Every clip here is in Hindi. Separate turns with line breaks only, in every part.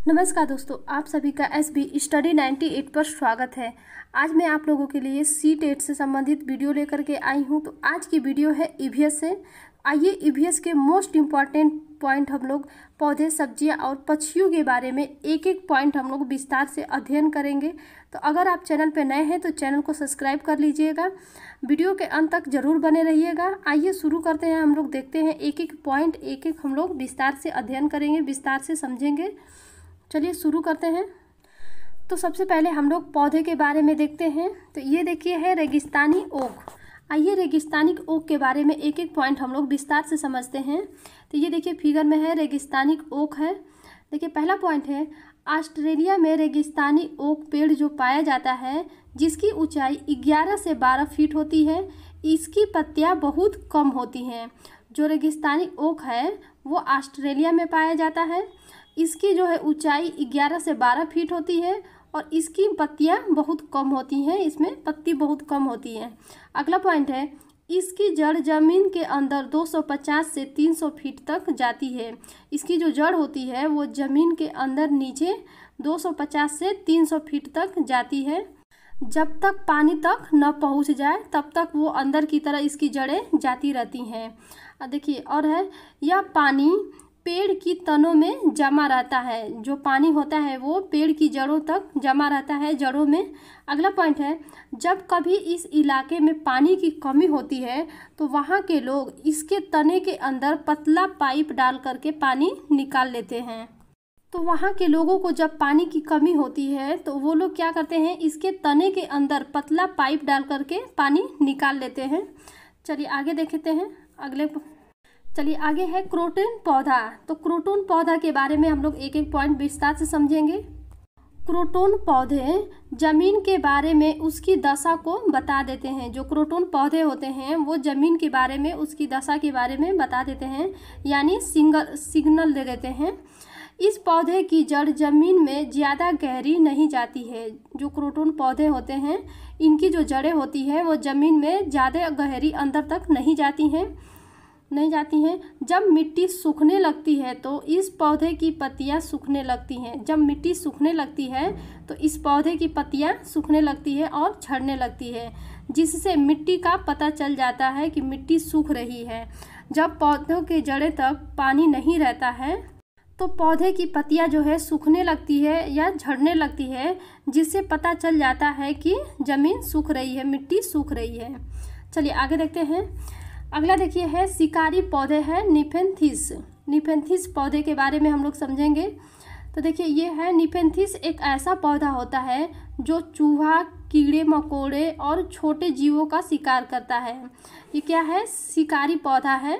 नमस्कार दोस्तों, आप सभी का एसबी स्टडी 98 पर स्वागत है। आज मैं आप लोगों के लिए C-टेट से संबंधित वीडियो लेकर के आई हूं। तो आज की वीडियो है ईवीएस से। आइए ईवीएस के मोस्ट इम्पॉर्टेंट पॉइंट हम लोग पौधे, सब्जियां और पक्षियों के बारे में एक एक पॉइंट हम लोग विस्तार से अध्ययन करेंगे। तो अगर आप चैनल पर नए हैं तो चैनल को सब्सक्राइब कर लीजिएगा, वीडियो के अंत तक जरूर बने रहिएगा। आइए शुरू करते हैं। हम लोग देखते हैं एक एक पॉइंट, एक एक हम लोग विस्तार से अध्ययन करेंगे, विस्तार से समझेंगे। चलिए शुरू करते हैं। तो सबसे पहले हम लोग पौधे के बारे में देखते हैं। तो ये देखिए है रेगिस्तानी ओक। आइए रेगिस्तानी ओक के बारे में एक एक पॉइंट हम लोग विस्तार से समझते हैं। तो ये देखिए फिगर में है रेगिस्तानी ओक है। देखिए पहला पॉइंट है, ऑस्ट्रेलिया में रेगिस्तानी ओक पेड़ जो पाया जाता है जिसकी ऊंचाई 11 से 12 फीट होती है, इसकी पत्तियां बहुत कम होती हैं। जो रेगिस्तानी ओक है वो ऑस्ट्रेलिया में पाया जाता है। इसकी जो है ऊंचाई 11 से 12 फीट होती है और इसकी पत्तियां बहुत कम होती हैं, इसमें पत्ती बहुत कम होती हैं। अगला पॉइंट है, इसकी जड़ जमीन के अंदर 250 से 300 फीट तक जाती है। इसकी जो जड़ होती है वो जमीन के अंदर नीचे 250 से 300 फीट तक जाती है। जब तक पानी तक न पहुंच जाए तब तक वो अंदर की तरह इसकी जड़ें जाती रहती हैं। देखिए और है, यह पानी पेड़ की तनों में जमा रहता है। जो पानी होता है वो पेड़ की जड़ों तक जमा रहता है, जड़ों में। अगला पॉइंट है, जब कभी इस इलाके में पानी की कमी होती है तो वहाँ के लोग इसके तने के अंदर पतला पाइप डाल करके पानी निकाल लेते हैं। तो वहाँ के लोगों को जब पानी की कमी होती है तो वो लोग क्या करते हैं, इसके तने के अंदर पतला पाइप डाल करके पानी निकाल लेते हैं। चलिए आगे देखते हैं। चलिए आगे है क्रोटन पौधा। तो क्रोटन पौधा के बारे में हम लोग एक एक पॉइंट विस्तार से समझेंगे। क्रोटन पौधे जमीन के बारे में उसकी दशा को बता देते हैं। जो क्रोटन पौधे होते हैं वो जमीन के बारे में, उसकी दशा के बारे में बता देते हैं, यानी सिग्नल दे देते हैं। इस पौधे की जड़ जमीन में ज़्यादा गहरी नहीं जाती है। जो क्रोटन पौधे होते हैं इनकी जो जड़ें होती हैं वो ज़मीन में ज़्यादा गहरी अंदर तक नहीं जाती हैं। जब मिट्टी सूखने लगती है तो इस पौधे की पत्तियां सूखने लगती हैं। जब मिट्टी सूखने लगती है तो इस पौधे की पत्तियां सूखने लगती है और झड़ने लगती है, जिससे मिट्टी का पता चल जाता है कि मिट्टी सूख रही है। जब पौधों के जड़ें तक पानी नहीं रहता है तो पौधे की पत्तियां जो है सूखने लगती है या झड़ने लगती है, जिससे पता चल जाता है कि ज़मीन सूख रही है, मिट्टी सूख रही है। चलिए आगे देखते हैं। अगला देखिए है शिकारी पौधे हैं निफेंथिस। निफेंथिस पौधे के बारे में हम लोग समझेंगे। तो देखिए ये है निफेंथिस, एक ऐसा पौधा होता है जो चूहा, कीड़े मकोड़े और छोटे जीवों का शिकार करता है। ये क्या है, शिकारी पौधा है।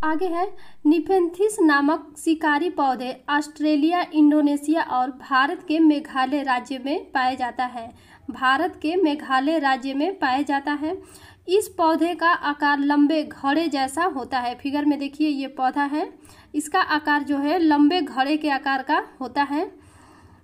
आगे है, निफेंथिस नामक शिकारी पौधे ऑस्ट्रेलिया, इंडोनेशिया और भारत के मेघालय राज्य में पाया जाता है। भारत के मेघालय राज्य में पाया जाता है। इस पौधे का आकार लंबे घड़े जैसा होता है। फिगर में देखिए ये पौधा है, इसका आकार जो है लंबे घड़े के आकार का होता है,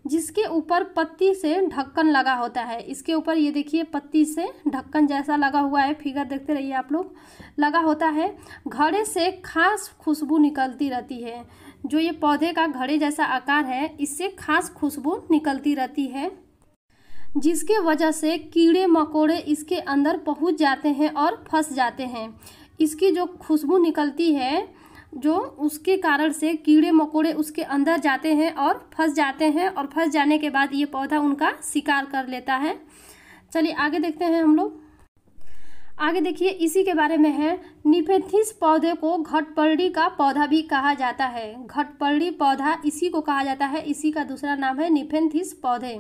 जिसके ऊपर पत्ती से ढक्कन लगा होता है। इसके ऊपर ये देखिए पत्ती से ढक्कन जैसा लगा हुआ है, फिगर देखते रहिए आप लोग, लगा होता है। घड़े से खास खुशबू निकलती रहती है। जो ये पौधे का घड़े जैसा आकार है इससे खास खुशबू निकलती रहती है, जिसके वजह से कीड़े मकोड़े इसके अंदर पहुंच जाते हैं और फंस जाते हैं। इसकी जो खुशबू निकलती है, जो उसके कारण से कीड़े मकोड़े उसके अंदर जाते हैं और फंस जाते हैं, और फंस जाने के बाद ये पौधा उनका शिकार कर लेता है। चलिए आगे देखते हैं हम लोग। आगे देखिए इसी के बारे में है, निफेंथिस पौधे को घटपर्णी का पौधा भी कहा जाता है। घटपर्णी पौधा इसी को कहा जाता है, इसी का दूसरा नाम है निफेंथिस पौधे।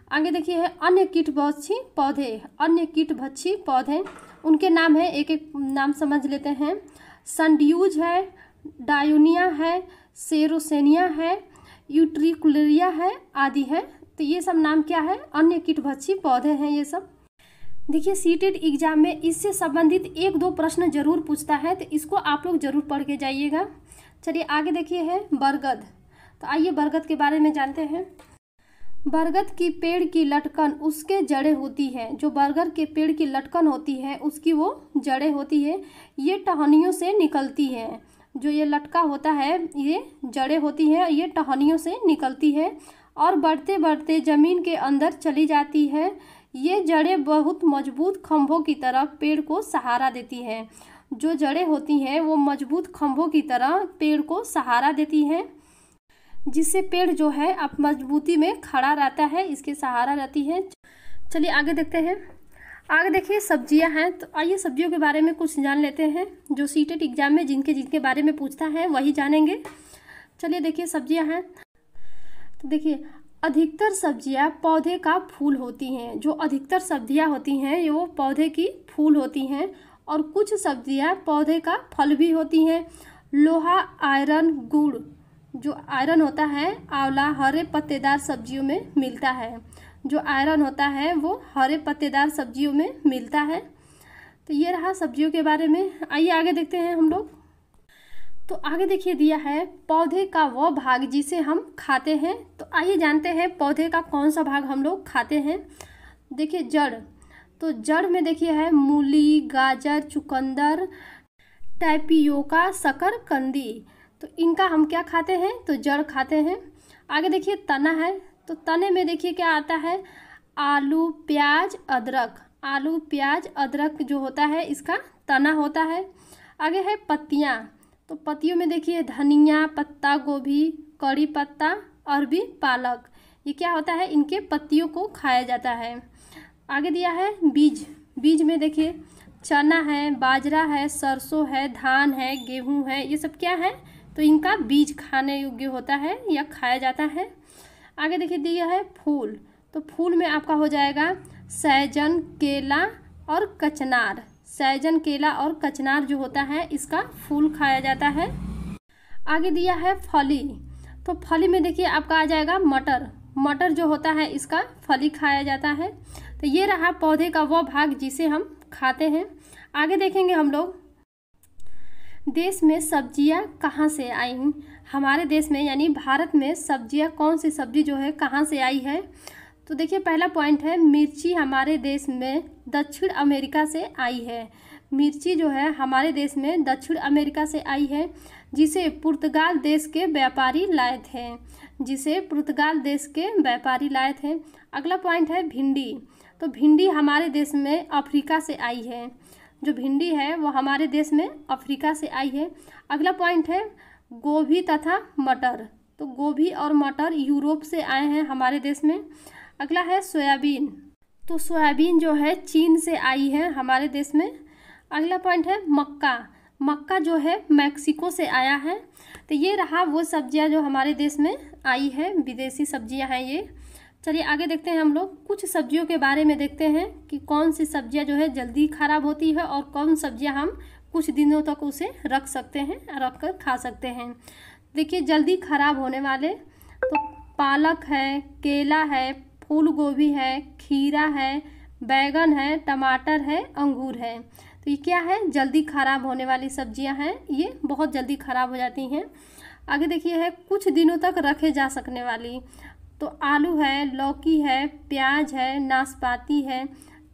आगे देखिए है अन्य कीटभक्षी पौधे। अन्य कीटभक्षी पौधे, उनके नाम है, एक एक नाम समझ लेते हैं। संड्यूज है, डायोनिया है, सेरोसेनिया है, यूट्रिकुलेरिया है, आदि है। तो ये सब नाम क्या है, अन्य कीटभक्षी पौधे हैं ये सब। देखिए C-टेट एग्जाम में इससे संबंधित एक दो प्रश्न जरूर पूछता है, तो इसको आप लोग जरूर पढ़ के जाइएगा। चलिए आगे देखिए है बरगद। तो आइए बरगद के बारे में जानते हैं। बरगद की पेड़ की लटकन उसके जड़ें होती है। जो बरगद के पेड़ की लटकन होती है उसकी वो जड़ें होती है। ये टहनियों से निकलती है। जो ये लटका होता है, ये जड़ें होती हैं, ये टहनियों से निकलती है और बढ़ते बढ़ते ज़मीन के अंदर चली जाती है। ये जड़ें बहुत मजबूत खंभों की तरह पेड़ को सहारा देती हैं। जो जड़ें होती हैं वो मजबूत खंभों की तरह पेड़ को सहारा देती हैं, जिससे पेड़ जो है अब मजबूती में खड़ा रहता है, इसके सहारा रहती है। चलिए आगे देखते हैं। आगे देखिए सब्जियां हैं, तो आइए सब्जियों के बारे में कुछ जान लेते हैं। जो सीटेट एग्जाम में जिनके बारे में पूछता है वही जानेंगे। चलिए देखिए सब्जियां हैं, तो देखिए अधिकतर सब्जियां पौधे का फूल होती हैं। जो अधिकतर सब्जियां होती हैं वो पौधे की फूल होती हैं और कुछ सब्जियां पौधे का फल भी होती हैं। लोहा, आयरन, गुड़, जो आयरन होता है आंवला हरे पत्तेदार सब्जियों में मिलता है। जो आयरन होता है वो हरे पत्तेदार सब्जियों में मिलता है। तो ये रहा सब्जियों के बारे में। आइए आगे देखते हैं हम लोग। तो आगे देखिए दिया है पौधे का वह भाग जिसे हम खाते हैं। तो आइए जानते हैं पौधे का कौन सा भाग हम लोग खाते हैं। देखिए जड़, तो जड़ में देखिए है मूली, गाजर, चुकंदर, टैपियोका, शकरकंदी। तो इनका हम क्या खाते हैं, तो जड़ खाते हैं। आगे देखिए तना है, तो तने में देखिए क्या आता है, आलू, प्याज, अदरक। आलू, प्याज, अदरक जो होता है इसका तना होता है। आगे है पत्तियाँ, तो पत्तियों में देखिए धनिया, पत्ता गोभी, कड़ी पत्ता, अरबी, पालक। ये क्या होता है, इनके पत्तियों को खाया जाता है। आगे दिया है बीज। बीज में देखिए चना है, बाजरा है, सरसों है, धान है, गेहूँ है, ये सब क्या है, तो इनका बीज खाने योग्य होता है या खाया जाता है। आगे देखिए दिया है फूल, तो फूल में आपका हो जाएगा सहजन, केला और कचनार। सहजन, केला और कचनार जो होता है इसका फूल खाया जाता है। आगे दिया है फली, तो फली में देखिए आपका आ जाएगा मटर। मटर जो होता है इसका फली खाया जाता है। तो ये रहा पौधे का वो भाग जिसे हम खाते हैं। आगे देखेंगे हम लोग देश में सब्जियां कहाँ से आई। हमारे देश में यानी भारत में सब्जियां, कौन सी सब्जी जो है कहाँ से आई है। तो देखिए पहला पॉइंट है मिर्ची हमारे देश में दक्षिण अमेरिका से आई है। मिर्ची जो है हमारे देश में दक्षिण अमेरिका से आई है, जिसे पुर्तगाल देश के व्यापारी लाए थे। जिसे पुर्तगाल देश के व्यापारी लाए थे। अगला पॉइंट है भिंडी, तो भिंडी हमारे देश में अफ्रीका से आई है। जो भिंडी है वो हमारे देश में अफ्रीका से आई है। अगला पॉइंट है गोभी तथा मटर, तो गोभी और मटर यूरोप से आए हैं हमारे देश में। अगला है सोयाबीन, तो सोयाबीन जो है चीन से आई है हमारे देश में। अगला पॉइंट है मक्का। मक्का जो है मैक्सिको से आया है। तो ये रहा वो सब्जियां जो हमारे देश में आई है, विदेशी सब्जियां हैं ये। चलिए आगे देखते हैं हम लोग कुछ सब्जियों के बारे में देखते हैं कि कौन सी सब्जियां जो है जल्दी खराब होती है और कौन सब्जियां हम कुछ दिनों तक उसे रख सकते हैं, रख कर खा सकते हैं। देखिए जल्दी खराब होने वाले तो पालक है, केला है, फूल गोभी है, खीरा है, बैगन है, टमाटर है, अंगूर है। तो ये क्या है, जल्दी खराब होने वाली सब्जियां हैं, ये बहुत जल्दी खराब हो जाती हैं। आगे देखिए है कुछ दिनों तक रखे जा सकने वाली, तो आलू है, लौकी है, प्याज है, नाशपाती है,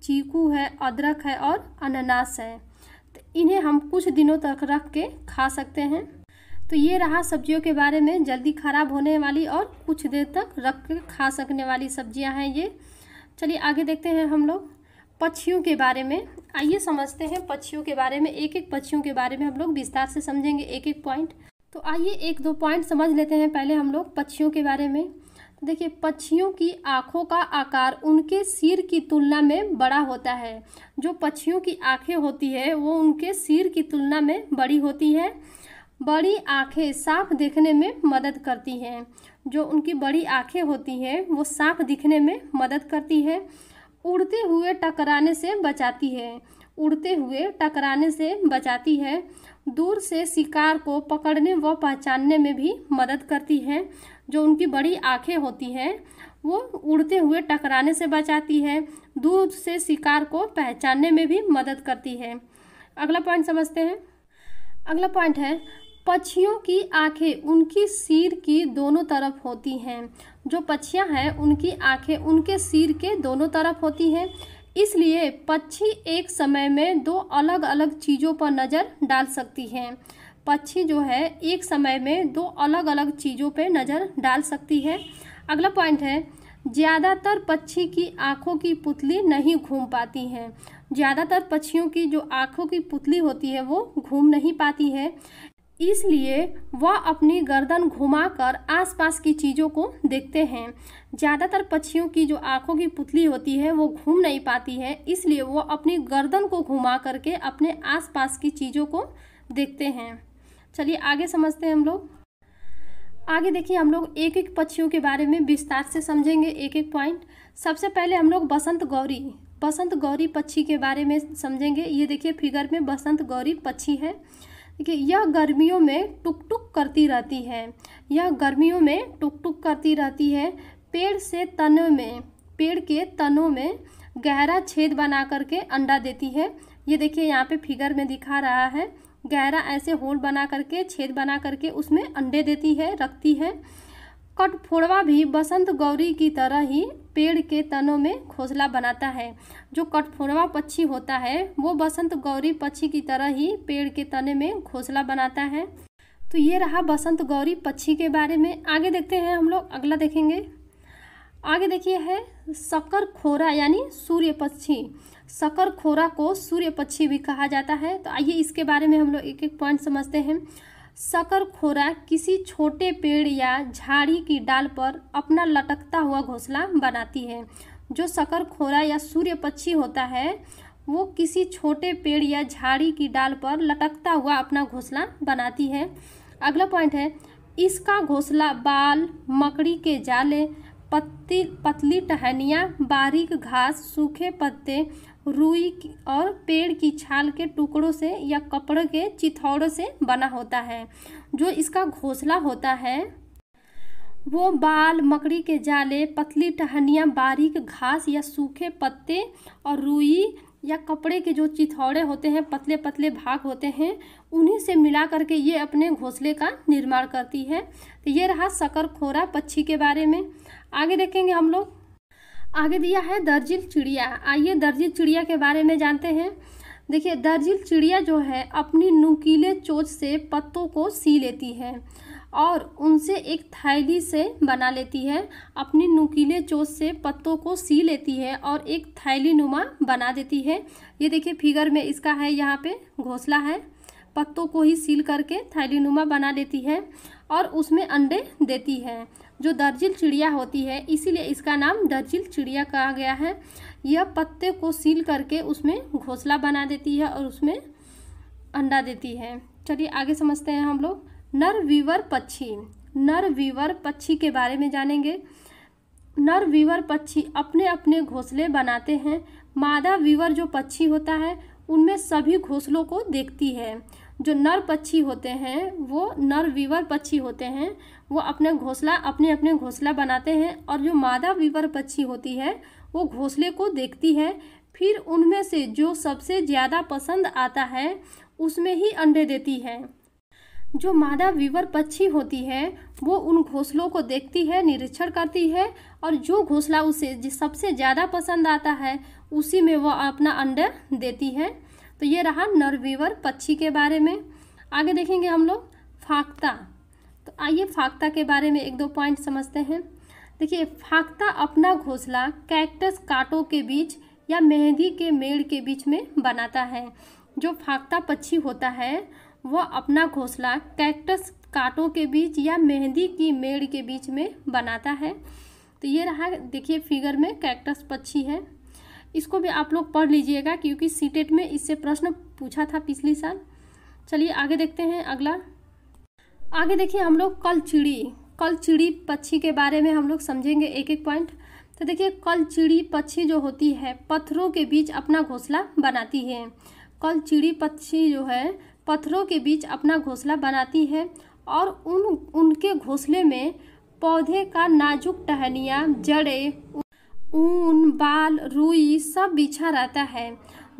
चीकू है, अदरक है और अनानास है। तो इन्हें हम कुछ दिनों तक रख के खा सकते हैं। तो ये रहा सब्जियों के बारे में, जल्दी खराब होने वाली और कुछ देर तक रख के खा सकने वाली सब्जियां हैं ये। चलिए आगे देखते हैं हम लोग पक्षियों के बारे में। आइए समझते हैं पक्षियों के बारे में, एक एक पक्षियों के बारे में हम लोग विस्तार से समझेंगे एक एक पॉइंट। तो आइए एक दो पॉइंट समझ लेते हैं पहले हम लोग पक्षियों के बारे में। देखिए पक्षियों की आँखों का आकार उनके सिर की तुलना में बड़ा होता है। जो पक्षियों की आँखें होती है वो उनके सिर की तुलना में बड़ी होती है। बड़ी आँखें साफ देखने में मदद करती हैं। जो उनकी बड़ी आँखें होती हैं वो साफ दिखने में मदद करती है। उड़ते हुए टकराने से बचाती है। उड़ते हुए टकराने से बचाती है। दूर से शिकार को पकड़ने व पहचानने में भी मदद करती है। जो उनकी बड़ी आँखें होती हैं वो उड़ते हुए टकराने से बचाती है, दूर से शिकार को पहचानने में भी मदद करती है। अगला पॉइंट समझते हैं। अगला पॉइंट है पक्षियों की आँखें उनकी सिर की दोनों तरफ होती हैं। जो पक्षियाँ हैं उनकी आँखें उनके सिर के दोनों तरफ होती हैं, इसलिए पक्षी एक समय में दो अलग अलग चीज़ों पर नज़र डाल सकती हैं। पक्षी जो है एक समय में 2 अलग अलग चीज़ों पे नज़र डाल सकती है। अगला पॉइंट है, ज़्यादातर पक्षी की आँखों की पुतली नहीं घूम पाती हैं। ज़्यादातर पक्षियों की जो आँखों की पुतली होती है वो घूम नहीं पाती है, इसलिए वह अपनी गर्दन घुमाकर आसपास की चीज़ों को देखते हैं। ज़्यादातर पक्षियों की जो आँखों की पुतली होती है वो घूम नहीं पाती है, इसलिए वो अपनी गर्दन को घुमा करके अपने आसपास की चीज़ों को देखते हैं। चलिए आगे समझते हैं हम लोग। आगे देखिए, हम लोग एक एक पक्षियों के बारे में विस्तार से समझेंगे, एक एक पॉइंट। सबसे पहले हम लोग बसंत गौरी पक्षी के बारे में समझेंगे। ये देखिए फिगर में बसंत गौरी पक्षी है। देखिए, यह गर्मियों में टुक टुक करती रहती है। पेड़ के तनों में गहरा छेद बना करके अंडा देती है। ये देखिए यहाँ पे फिगर में दिखा रहा है, गहरा ऐसे होल बना करके, छेद बना करके उसमें अंडे देती है, रखती है। कठफोड़वा भी बसंत गौरी की तरह ही पेड़ के तनों में घोंसला बनाता है। जो कठफोड़वा पक्षी होता है वो बसंत गौरी पक्षी की तरह ही पेड़ के तने में घोंसला बनाता है। तो ये रहा बसंत गौरी पक्षी के बारे में। आगे देखते हैं हम लोग, अगला देखेंगे। आगे देखिए है शकरखोरा यानी सूर्य पक्षी। शकरखोरा को सूर्य पक्षी भी कहा जाता है। तो आइए इसके बारे में हम लोग एक एक पॉइंट समझते हैं। शकरखोरा किसी छोटे पेड़ या झाड़ी की डाल पर अपना लटकता हुआ घोंसला बनाती है। जो शकरखोरा या सूर्य पक्षी होता है वो किसी छोटे पेड़ या झाड़ी की डाल पर लटकता हुआ अपना घोंसला बनाती है। अगला पॉइंट है, इसका घोंसला बाल, मकड़ी के जाले, पतली टहनियाँ, बारीक घास, सूखे पत्ते, रुई और पेड़ की छाल के टुकड़ों से या कपड़े के चिथौड़ों से बना होता है। जो इसका घोंसला होता है वो बाल, मकड़ी के जाले, पतली टहनियाँ, बारीक घास या सूखे पत्ते और रुई या कपड़े के जो चिथौड़े होते हैं, पतले पतले भाग होते हैं, उन्हीं से मिला करके ये अपने घोंसले का निर्माण करती है। तो ये रहा शकरखोरा पक्षी के बारे में। आगे देखेंगे हम लोग। आगे दिया है दर्जिल चिड़िया। आइए दर्जिल चिड़िया के बारे में जानते हैं। देखिए, दर्जिल चिड़िया जो है अपनी नुकीले चोंच से पत्तों को सी लेती है और उनसे एक थैली से बना लेती है। अपनी नुकीले चोंच से पत्तों को सी लेती है और एक थैली नुमा बना देती है। ये देखिए फिगर में इसका है, यहाँ पे घोंसला है, पत्तों को ही सील करके थैली नुमा बना लेती है और उसमें अंडे देती है। जो दर्जिल चिड़िया होती है, इसीलिए इसका नाम दर्जिल चिड़िया कहा गया है। यह पत्ते को सील करके उसमें घोंसला बना देती है और उसमें अंडा देती है। चलिए आगे समझते हैं हम लोग। नर वीवर पक्षी के बारे में जानेंगे। नर वीवर पक्षी अपने अपने घोंसले बनाते हैं। मादा वीवर जो पक्षी होता है उनमें सभी घोंसलों को देखती है। जो नर पक्षी होते हैं वो नर वीवर पक्षी होते हैं, वो अपने अपने घोंसला बनाते हैं और जो मादा वीवर पक्षी होती है वो घोंसले को देखती है। फिर उनमें से जो सबसे ज़्यादा पसंद आता है उसमें ही अंडे देती है। जो मादा वीवर पक्षी होती है वो उन घोंसलों को देखती है, निरीक्षण करती है और जो घोंसला उसे सबसे ज़्यादा पसंद आता है उसी में वो अपना अंडा देती है। तो ये रहा नर वीवर पक्षी के बारे में। आगे देखेंगे हम लोग फाख्ता। तो आइए फाख्ता के बारे में एक दो पॉइंट समझते हैं। देखिए, फाख्ता अपना घोंसला कैक्टस कांटों के बीच या मेहंदी के मेड़ के बीच में बनाता है। जो फाख्ता पक्षी होता है वह अपना घोंसला कैक्टस कांटों के बीच या मेहंदी की मेड़ के बीच में बनाता है। तो ये रहा, देखिए फिगर में कैक्टस पक्षी है। इसको भी आप लोग पढ़ लीजिएगा क्योंकि सीटेट में इससे प्रश्न पूछा था पिछली साल। चलिए आगे देखते हैं अगला। आगे देखिए हम लोग कलचिड़ी पक्षी के बारे में हम लोग समझेंगे एक एक पॉइंट। तो देखिए, कलचिड़ी पक्षी जो होती है पत्थरों के बीच अपना घोंसला बनाती है। कलचिड़ी पक्षी जो है पत्थरों के बीच अपना घोंसला बनाती है और उनके घोंसले में पौधे का नाजुक टहनियाँ, जड़ें, ऊन, बाल, रुई सब बिछा रहता है।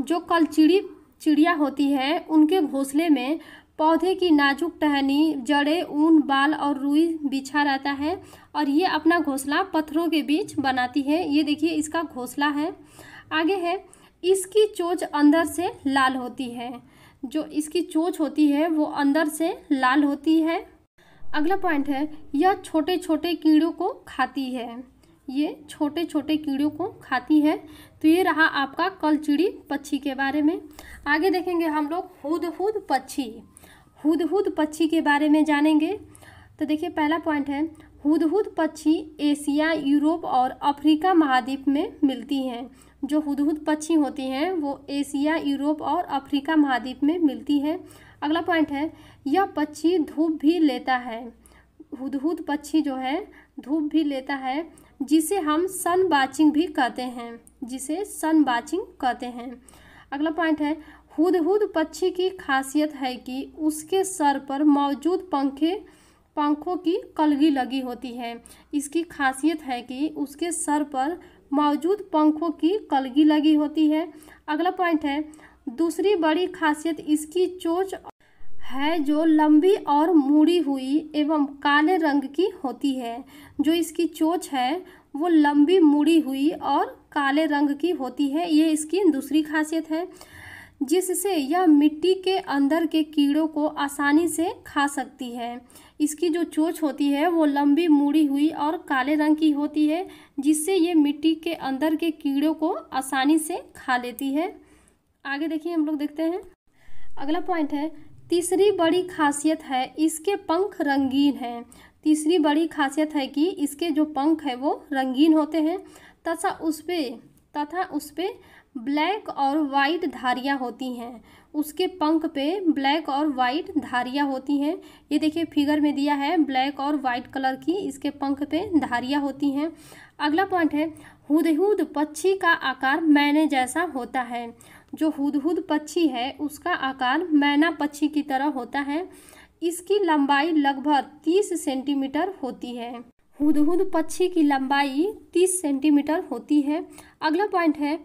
जो कलचिड़ी चिड़िया होती है उनके घोंसले में पौधे की नाजुक टहनी, जड़ें, ऊन, बाल और रुई बिछा रहता है और ये अपना घोंसला पत्थरों के बीच बनाती है। ये देखिए इसका घोंसला है। आगे है, इसकी चोंच अंदर से लाल होती है। जो इसकी चोंच होती है वो अंदर से लाल होती है। अगला पॉइंट है, यह छोटे छोटे कीड़ों को खाती है। ये छोटे छोटे कीड़ों को खाती है। तो ये रहा आपका कलचीड़ी पक्षी के बारे में। आगे देखेंगे हम लोग हुदहुद पक्षी। हुदहुद पक्षी के बारे में जानेंगे। तो देखिए पहला पॉइंट है, हुदहुद पक्षी एशिया, यूरोप और अफ्रीका महाद्वीप में मिलती हैं। जो हुदहुद पक्षी होती हैं वो एशिया, यूरोप और अफ्रीका महाद्वीप में मिलती है। अगला पॉइंट है, यह पक्षी धूप भी लेता है। हुदहुद पक्षी जो है धूप भी लेता है, जिसे हम सन बाचिंग भी कहते हैं, जिसे सन बाचिंग कहते हैं। अगला पॉइंट है, हुदहुद पक्षी की खासियत है कि उसके सर पर मौजूद पंखों की कलगी लगी होती है। इसकी खासियत है कि उसके सर पर मौजूद पंखों की कलगी लगी होती है। अगला पॉइंट है, दूसरी बड़ी खासियत इसकी चोंच है जो लंबी और मुड़ी हुई एवं काले रंग की होती है। जो इसकी चोंच है वो लंबी, मुड़ी हुई और काले रंग की होती है। ये इसकी दूसरी खासियत है, जिससे यह मिट्टी के अंदर के कीड़ों को आसानी से खा सकती है। इसकी जो चोंच होती है वो लंबी, मुड़ी हुई और काले रंग की होती है, जिससे ये मिट्टी के अंदर के कीड़ों को आसानी से खा लेती है। आगे देखिए हम लोग देखते हैं। अगला पॉइंट है, तीसरी बड़ी खासियत है इसके पंख रंगीन हैं। तीसरी बड़ी खासियत है कि इसके जो पंख है वो रंगीन होते हैं तथा उस पे ब्लैक और वाइट धारियाँ होती हैं। उसके पंख पे ब्लैक और वाइट धारियाँ होती हैं। ये देखिए फिगर में दिया है, ब्लैक और वाइट कलर की इसके पंख पे धारियाँ होती हैं। अगला पॉइंट है, हुदहुद पक्षी का आकार मैने जैसा होता है। जो हुदहुद पक्षी है उसका आकार मैना पक्षी की तरह होता है। इसकी लंबाई लगभग 30 सेंटीमीटर होती है। हुदहुद पक्षी की लंबाई 30 सेंटीमीटर होती है। अगला पॉइंट है,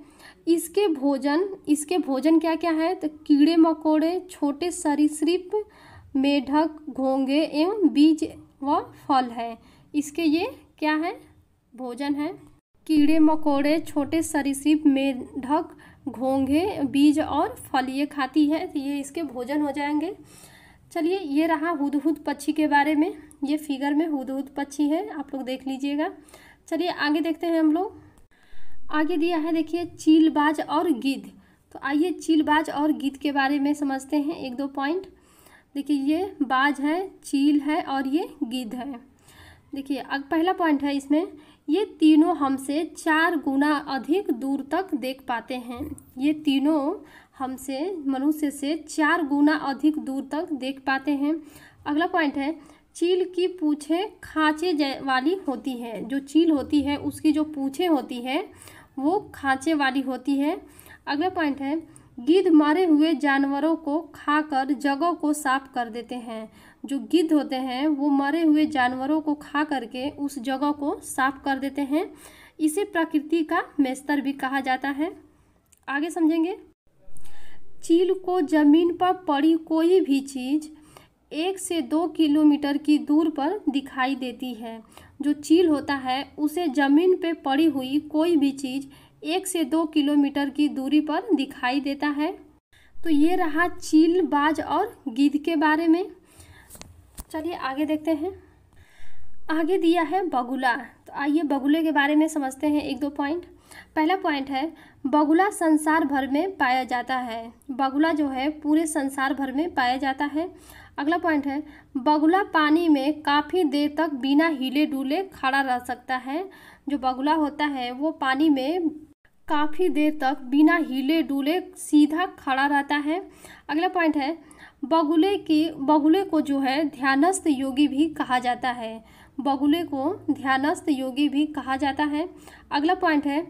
इसके भोजन क्या क्या है? तो कीड़े मकोड़े, छोटे सरीसृप, मेढक, घोंघे एवं बीज व फल है। इसके ये क्या है? भोजन है। कीड़े मकोड़े, छोटे सरीसृप, मेढक, घोंघे, बीज और फल ये खाती है। तो ये इसके भोजन हो जाएंगे। चलिए ये रहा हुदहुद पक्षी के बारे में। ये फिगर में हुदहुद पक्षी है, आप लोग देख लीजिएगा। चलिए आगे देखते हैं हम लोग। आगे दिया है देखिए चीलबाज और गिद्ध। तो आइए चीलबाज और गिद्ध के बारे में समझते हैं एक दो पॉइंट। देखिए ये बाज है, चील है और ये गिद्ध है। देखिए अब पहला पॉइंट है इसमें, ये तीनों हमसे 4 गुना अधिक दूर तक देख पाते हैं। ये तीनों हमसे, मनुष्य से 4 गुना अधिक दूर तक देख पाते हैं। अगला पॉइंट है, चील की पूँछें खांचे वाली होती है। जो चील होती है उसकी जो पूँछें होती है वो खांचे वाली होती है। अगला पॉइंट है, गिद्ध मरे हुए जानवरों को खाकर जगह को साफ कर देते हैं। जो गिद्ध होते हैं वो मरे हुए जानवरों को खा करके उस जगह को साफ कर देते हैं। इसे प्रकृति का मेस्तर भी कहा जाता है। आगे समझेंगे। चील को जमीन पर पड़ी कोई भी चीज़ 1 से 2 किलोमीटर की दूर पर दिखाई देती है। जो चील होता है उसे जमीन पे पड़ी हुई कोई भी चीज़ 1 से 2 किलोमीटर की दूरी पर दिखाई देता है। तो ये रहा चील, बाज और गिद्ध के बारे में। चलिए आगे देखते हैं। आगे दिया है बगुला। तो आइए बगुले के बारे में समझते हैं एक दो पॉइंट। पहला पॉइंट है, बगुला संसार भर में पाया जाता है। बगुला जो है पूरे संसार भर में पाया जाता है। अगला पॉइंट है, बगुला पानी में काफ़ी देर तक बिना हिले डुले खड़ा रह सकता है। जो बगुला होता है वो पानी में काफ़ी देर तक बिना हिले डुले सीधा खड़ा रहता है। अगला पॉइंट है, बगुले को जो है ध्यानस्थ योगी भी कहा जाता है। बगुले को ध्यानस्थ योगी भी कहा जाता है। अगला पॉइंट है,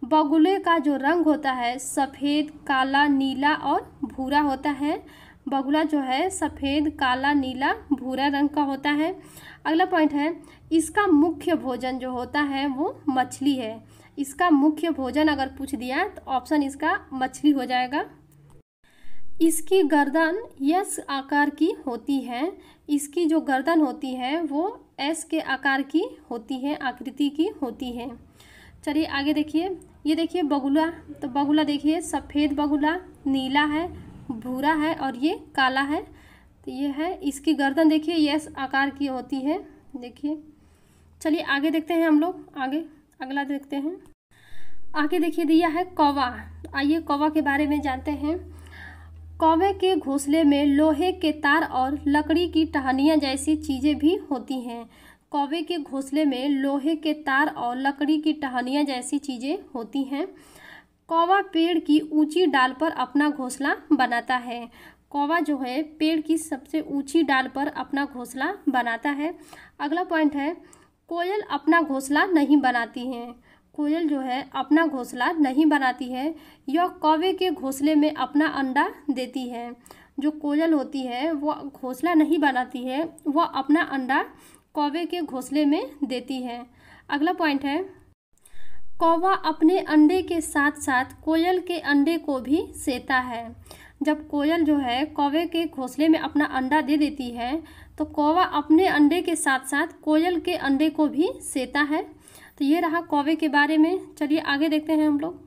बगुले का जो रंग होता है सफ़ेद, काला, नीला और भूरा होता है। बगुला जो है सफ़ेद, काला, नीला, भूरा रंग का होता है। अगला पॉइंट है, इसका मुख्य भोजन जो होता है वो मछली है। इसका मुख्य भोजन अगर पूछ दिया तो ऑप्शन इसका मछली हो जाएगा। इसकी गर्दन एस आकार की होती है। इसकी जो गर्दन होती है वो एस के आकार की होती है, आकृति की होती है। चलिए आगे देखिए। ये देखिए बगुला। तो बगुला देखिए सफ़ेद बगुला, नीला है, भूरा है और ये काला है। तो ये है, इसकी गर्दन देखिए यस आकार की होती है। देखिए, चलिए आगे देखते हैं हम लोग, आगे अगला देखते हैं। आगे देखिए दिया है कौवा। आइए कौवा के बारे में जानते हैं। कौवे के घोंसले में लोहे के तार और लकड़ी की टहनियाँ जैसी चीज़ें भी होती हैं। कौवे के घोंसले में लोहे के तार और लकड़ी की टहनियाँ जैसी चीज़ें होती हैं। कौवा पेड़ की ऊंची डाल पर अपना घोंसला बनाता है। कौवा जो है पेड़ की सबसे ऊंची डाल पर अपना घोंसला बनाता है। अगला पॉइंट है, कोयल अपना घोंसला नहीं बनाती है। कोयल जो है अपना घोंसला नहीं बनाती है, यह कौवे के घोंसले में अपना अंडा देती है। जो कोयल होती है वह घोंसला नहीं बनाती है, वह अपना अंडा कौवे के घोंसले में देती है। अगला पॉइंट है, कौवा अपने अंडे के साथ साथ कोयल के अंडे को भी सेता है। जब कोयल जो है कौवे के घोंसले में अपना अंडा दे देती है तो कौवा अपने अंडे के साथ साथ कोयल के अंडे को भी सेता है। तो ये रहा कौवे के बारे में। चलिए आगे देखते हैं हम लोग।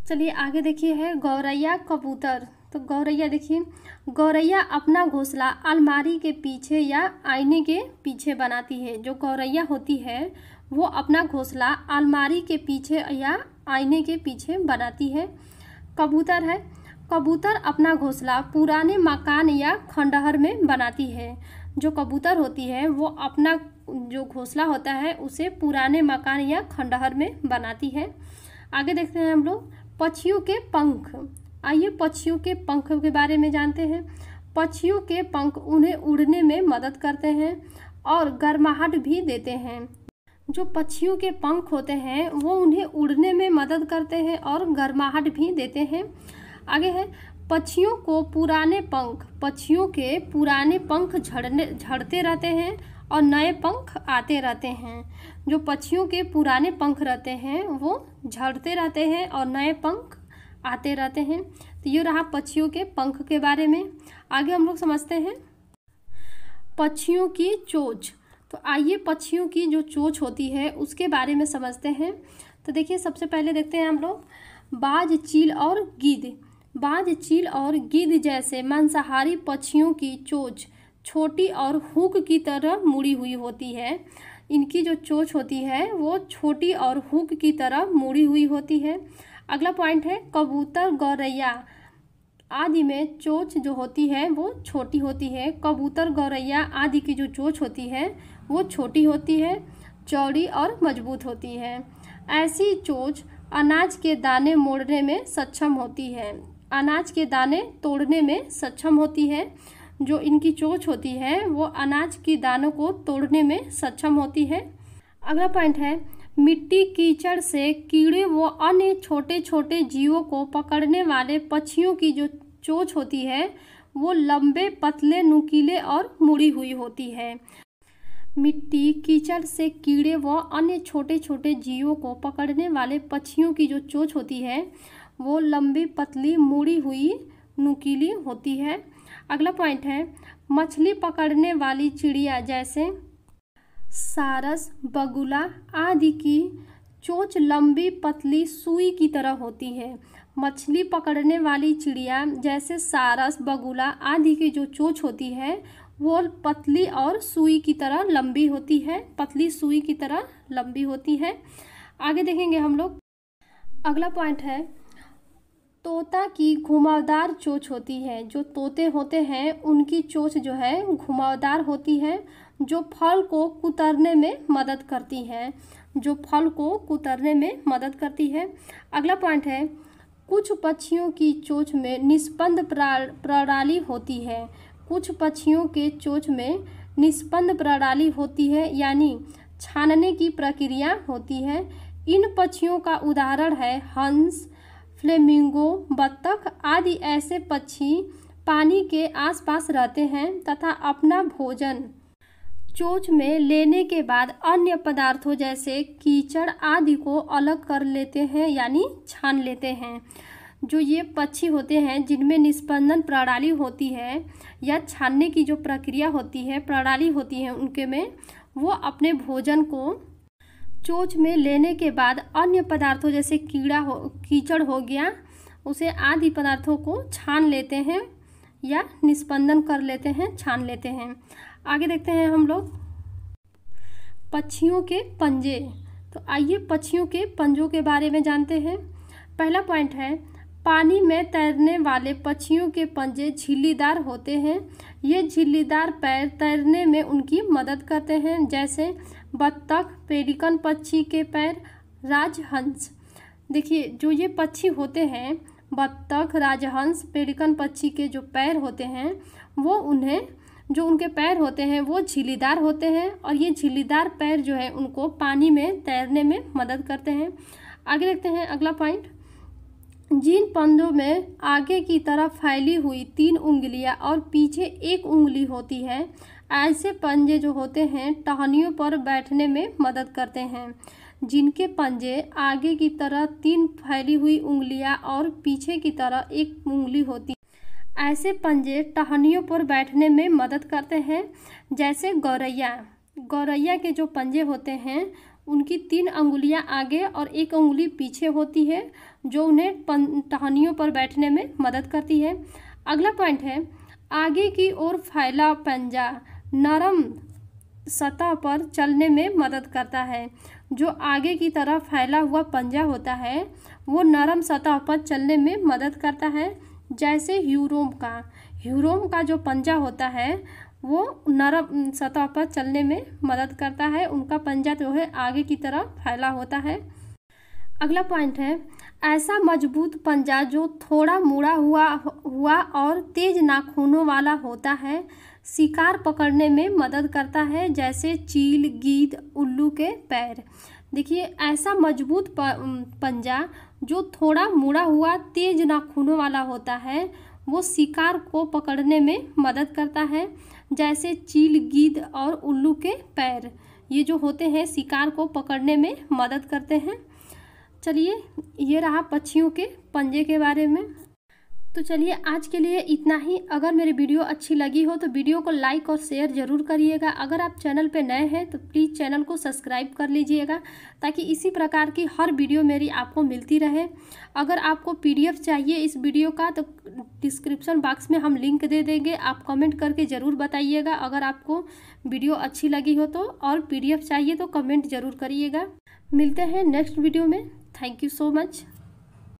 चलिए आगे देखिए है गौरैया कबूतर। तो गौरैया देखिए, गौरैया अपना घोंसला अलमारी के पीछे या आईने के पीछे बनाती है। जो गौरैया होती है वो अपना घोंसला अलमारी के पीछे या आईने के पीछे बनाती है। कबूतर है, कबूतर अपना घोंसला पुराने मकान या खंडहर में बनाती है। जो कबूतर होती है वो अपना जो घोंसला होता है उसे पुराने मकान या खंडहर में बनाती है। आगे देखते हैं हम लोग पक्षियों के पंख। आइए पक्षियों के पंख के बारे में जानते हैं। पक्षियों के पंख उन्हें उड़ने में मदद करते हैं और गर्माहट भी देते हैं। जो पक्षियों के पंख होते हैं वो उन्हें उड़ने में मदद करते हैं और गर्माहट भी देते हैं। आगे है पक्षियों के पुराने पंख झड़ते रहते हैं और नए पंख आते रहते हैं। जो पक्षियों के पुराने पंख रहते हैं वो झड़ते रहते हैं और नए पंख आते रहते हैं। तो ये रहा पक्षियों के पंख के बारे में। आगे हम लोग समझते हैं पक्षियों की चोंच। तो आइए पक्षियों की जो चोंच होती है उसके बारे में समझते हैं। तो देखिए सबसे पहले देखते हैं हम लोग बाज, चील और गिद्ध। बाज, चील और गिद्ध जैसे मांसाहारी पक्षियों की चोंच छोटी और हुक की तरह मुड़ी हुई होती है। इनकी जो चोंच होती है वो छोटी और हुक की तरह मुड़ी हुई होती है। अगला पॉइंट है कबूतर, गौरैया आदि में चोंच जो होती है वो छोटी होती है। कबूतर, गौरैया आदि की जो चोंच होती है वो छोटी होती है, चौड़ी और मजबूत होती है। ऐसी चोंच अनाज के दाने मोड़ने में सक्षम होती है, अनाज के दाने तोड़ने में सक्षम होती है। जो इनकी चोंच होती है वो अनाज की दानों को तोड़ने में सक्षम होती है। अगला पॉइंट है मिट्टी, कीचड़ से कीड़े व अन्य छोटे छोटे जीवों को पकड़ने वाले पक्षियों की जो चोंच होती है वो लंबे, पतले, नुकीले और मुड़ी हुई होती है। मिट्टी, कीचड़ से कीड़े व अन्य छोटे छोटे जीवों को पकड़ने वाले पक्षियों की जो चोंच होती है वो लंबी, पतली, मुड़ी हुई, नुकीली होती है। अगला पॉइंट है मछली पकड़ने वाली चिड़िया जैसे सारस, बगुला आदि की चोंच लंबी, पतली, सुई की तरह होती है। मछली पकड़ने वाली चिड़िया जैसे सारस, बगुला आदि की जो चोंच होती है वो पतली और सुई की तरह लंबी होती है, पतली सुई की तरह लंबी होती है। आगे देखेंगे हम लोग। अगला पॉइंट है तोता की घुमावदार चोंच होती है। जो तोते होते हैं उनकी चोंच जो है घुमावदार होती है, जो फल को कुतरने में मदद करती है, जो फल को कुतरने में मदद करती है। अगला पॉइंट है कुछ पक्षियों की चोंच में निस्पंद प्रणाली होती है। कुछ पक्षियों के चोंच में निस्पंद प्रणाली होती है, यानी छानने की प्रक्रिया होती है। इन पक्षियों का उदाहरण है हंस, फ्लेमिंगो, बत्तख आदि ऐसे पक्षी पानी के आसपास रहते हैं तथा अपना भोजन चोंच में लेने के बाद अन्य पदार्थों जैसे कीचड़ आदि को अलग कर लेते हैं, यानी छान लेते हैं। जो ये पक्षी होते हैं जिनमें निस्पंदन प्रणाली होती है या छानने की जो प्रक्रिया होती है, प्रणाली होती है उनके में, वो अपने भोजन को चोंच में लेने के बाद अन्य पदार्थों जैसे कीचड़ हो गया उसे आदि पदार्थों को छान लेते हैं या निष्पंदन कर लेते हैं, छान लेते हैं। आगे देखते हैं हम लोग पक्षियों के पंजे। तो आइए पक्षियों के पंजों के बारे में जानते हैं। पहला पॉइंट है, पानी में तैरने वाले पक्षियों के पंजे झिल्लीदार होते हैं। ये झिल्लीदार पैर तैरने में उनकी मदद करते हैं, जैसे बत्तख, पेलिकन पक्षी के पैर, राजहंस। देखिए जो ये पक्षी होते हैं, बत्तख, राजहंस, पेलिकन पक्षी के जो पैर होते हैं जो उनके पैर होते हैं वो झिल्लीदार होते हैं, और ये झिल्लीदार पैर जो है उनको पानी में तैरने में मदद करते हैं। आगे देखते हैं अगला पॉइंट, जिन पंजों में आगे की तरफ फैली हुई 3 उंगलियां और पीछे 1 उंगली होती है, ऐसे पंजे जो होते हैं टहनियों पर बैठने में मदद करते हैं। जिनके पंजे आगे की तरफ 3 फैली हुई उंगलियां और पीछे की तरफ 1 उंगली होती, ऐसे पंजे टहनियों पर बैठने में मदद करते हैं, जैसे गौरैया के जो पंजे होते हैं उनकी 3 अंगुलियां आगे और 1 उंगली पीछे होती है, जो उन्हें टहनियों पर बैठने में मदद करती है। अगला पॉइंट है, आगे की ओर फैला पंजा नरम सतह पर चलने में मदद करता है। जो आगे की तरफ फैला हुआ पंजा होता है वो नरम सतह पर चलने में मदद करता है, जैसे ह्यूरोम का जो पंजा होता है वो नरम सतह पर चलने में मदद करता है। उनका पंजा जो है आगे की तरफ फैला होता है। अगला पॉइंट है, ऐसा मजबूत पंजा जो थोड़ा मुड़ा हुआ और तेज नाखूनों वाला होता है, शिकार पकड़ने में मदद करता है, जैसे चील, गीद, उल्लू के पैर। देखिए ऐसा मजबूत पंजा जो थोड़ा मुड़ा हुआ तेज नाखूनों वाला होता है वो शिकार को पकड़ने में मदद करता है, जैसे चील, गीद और उल्लू के पैर। ये जो होते हैं शिकार को पकड़ने में मदद करते हैं। चलिए ये रहा पक्षियों के पंजे के बारे में। तो चलिए आज के लिए इतना ही। अगर मेरी वीडियो अच्छी लगी हो तो वीडियो को लाइक और शेयर ज़रूर करिएगा। अगर आप चैनल पे नए हैं तो प्लीज़ चैनल को सब्सक्राइब कर लीजिएगा, ताकि इसी प्रकार की हर वीडियो मेरी आपको मिलती रहे। अगर आपको PDF चाहिए इस वीडियो का तो डिस्क्रिप्शन बॉक्स में हम लिंक दे देंगे, आप कमेंट करके ज़रूर बताइएगा। अगर आपको वीडियो अच्छी लगी हो तो, और PDF चाहिए तो कमेंट ज़रूर करिएगा। मिलते हैं नेक्स्ट वीडियो में। Thank you so much.